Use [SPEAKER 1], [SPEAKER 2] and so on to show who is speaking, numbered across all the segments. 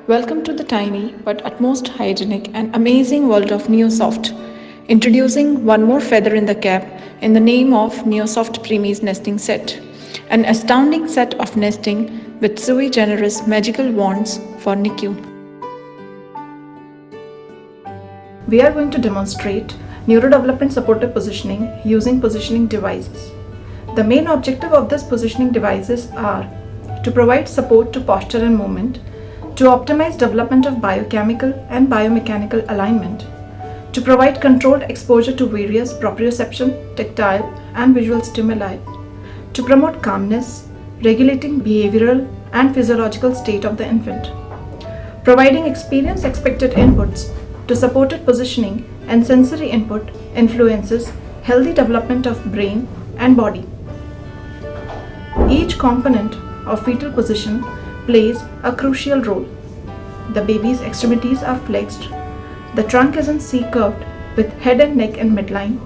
[SPEAKER 1] Welcome to the tiny but utmost hygienic and amazing world of Neosoft. Introducing one more feather in the cap in the name of Neosoft Preemies nesting set. An astounding set of nesting with sui generis magical wands for NICU. We are going to demonstrate neurodevelopment supportive positioning using positioning devices. The main objective of this positioning devices are to provide support to posture and movement, to optimize development of biochemical and biomechanical alignment, to provide controlled exposure to various proprioception, tactile and visual stimuli, to promote calmness, regulating behavioral and physiological state of the infant, providing experience expected inputs to supported positioning and sensory input influences healthy development of brain and body. Each component of fetal position plays a crucial role. The baby's extremities are flexed, the trunk is in C-curved with head and neck in midline,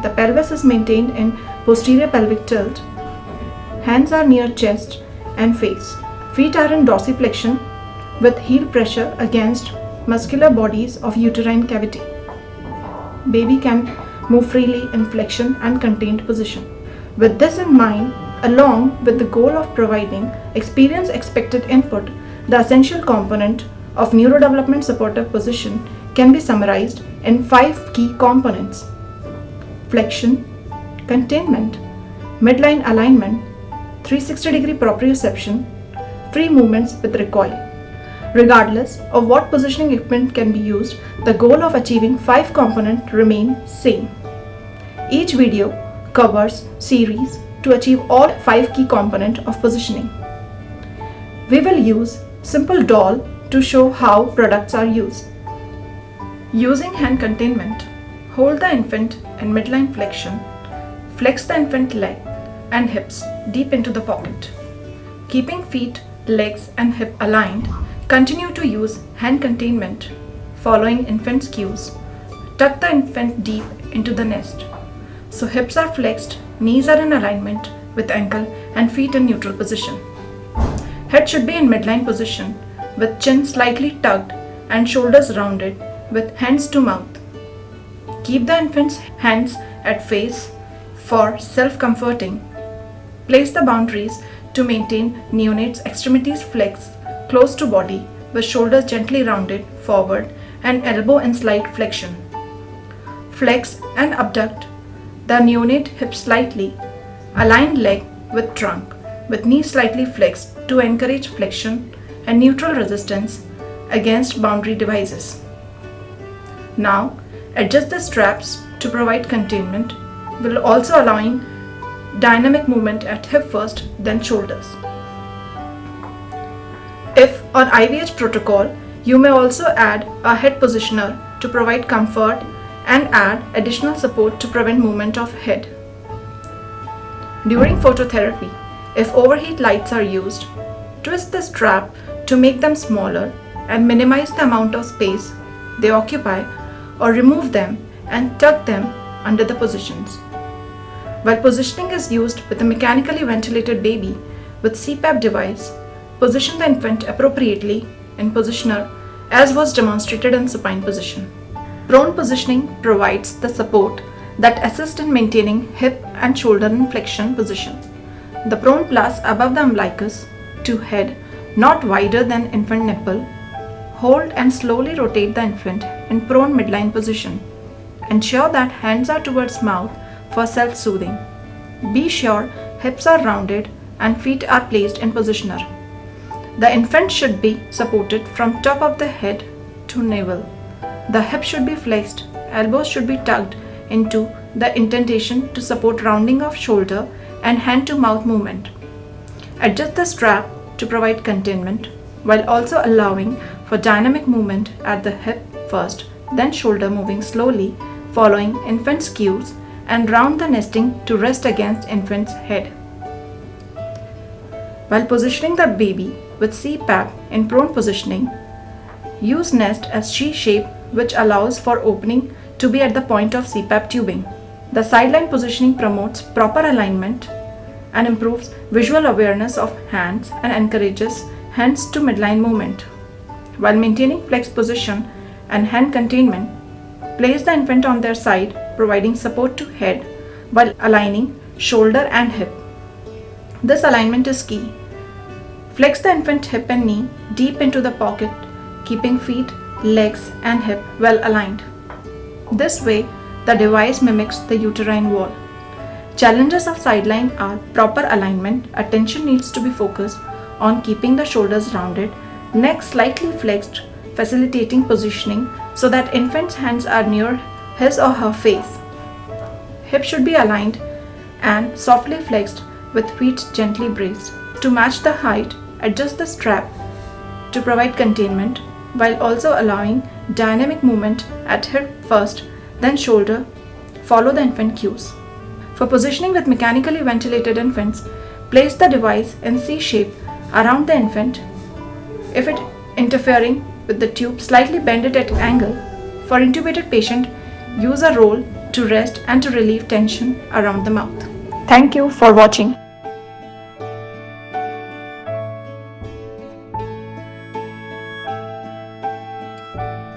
[SPEAKER 1] the pelvis is maintained in posterior pelvic tilt, hands are near chest and face, feet are in dorsiflexion with heel pressure against muscular bodies of uterine cavity. Baby can move freely in flexion and contained position. With this in mind, along with the goal of providing experience expected input, the essential component of neurodevelopment supportive position can be summarized in 5 key components: flexion, containment, midline alignment, 360-degree proprioception, free movements with recoil. Regardless of what positioning equipment can be used, the goal of achieving 5 components remain same. Each video covers series to achieve all 5 key components of positioning. We will use simple doll to show how products are used. Using hand containment, hold the infant in midline flexion, flex the infant leg and hips deep into the pocket. Keeping feet, legs and hip aligned, continue to use hand containment. Following infant's cues, tuck the infant deep into the nest. So hips are flexed, knees are in alignment with ankle and feet in neutral position. Head should be in midline position with chin slightly tucked and shoulders rounded with hands to mouth. Keep the infant's hands at face for self-comforting. Place the boundaries to maintain neonate's extremities flexed close to body with shoulders gently rounded forward and elbow in slight flexion. Flex and abduct the neonate hip slightly, align leg with trunk, with knee slightly flexed to encourage flexion and neutral resistance against boundary devices. Now, adjust the straps to provide containment, while also allowing dynamic movement at hip first, then shoulders. If on IVH protocol, you may also add a head positioner to provide comfort and add additional support to prevent movement of head. During phototherapy, if overheat lights are used, twist the strap to make them smaller and minimize the amount of space they occupy, or remove them and tuck them under the positions. While positioning is used with a mechanically ventilated baby with CPAP device, position the infant appropriately in positioner as was demonstrated in supine position. Prone positioning provides the support that assists in maintaining hip and shoulder in flexion position. The prone plus above the umbilicus to head not wider than infant nipple. Hold and slowly rotate the infant in prone midline position. Ensure that hands are towards mouth for self-soothing. Be sure hips are rounded and feet are placed in positioner. The infant should be supported from top of the head to navel. The hip should be flexed, elbows should be tucked into the indentation to support rounding of shoulder and hand to mouth movement. Adjust the strap to provide containment while also allowing for dynamic movement at the hip first, then shoulder moving slowly following infant's cues, and round the nesting to rest against infant's head. While positioning the baby with CPAP in prone positioning, use nest as C-shape, which allows for opening to be at the point of CPAP tubing. The sideline positioning promotes proper alignment and improves visual awareness of hands and encourages hands to midline movement. While maintaining flexed position and hand containment, place the infant on their side, providing support to head while aligning shoulder and hip. This alignment is key. Flex the infant hip and knee deep into the pocket, keeping feet, legs, and hip well aligned. This way, the device mimics the uterine wall. Challenges of sidelying are proper alignment. Attention needs to be focused on keeping the shoulders rounded, neck slightly flexed, facilitating positioning so that infant's hands are near his or her face. Hip should be aligned and softly flexed with feet gently braced. To match the height, adjust the strap to provide containment while also allowing dynamic movement at hip first, then shoulder. Follow the infant cues. For positioning with mechanically ventilated infants, place the device in C shape around the infant. If it interfering with the tube, slightly bend it at an angle. For intubated patient, use a roll to rest and to relieve tension around the mouth. Thank you for watching.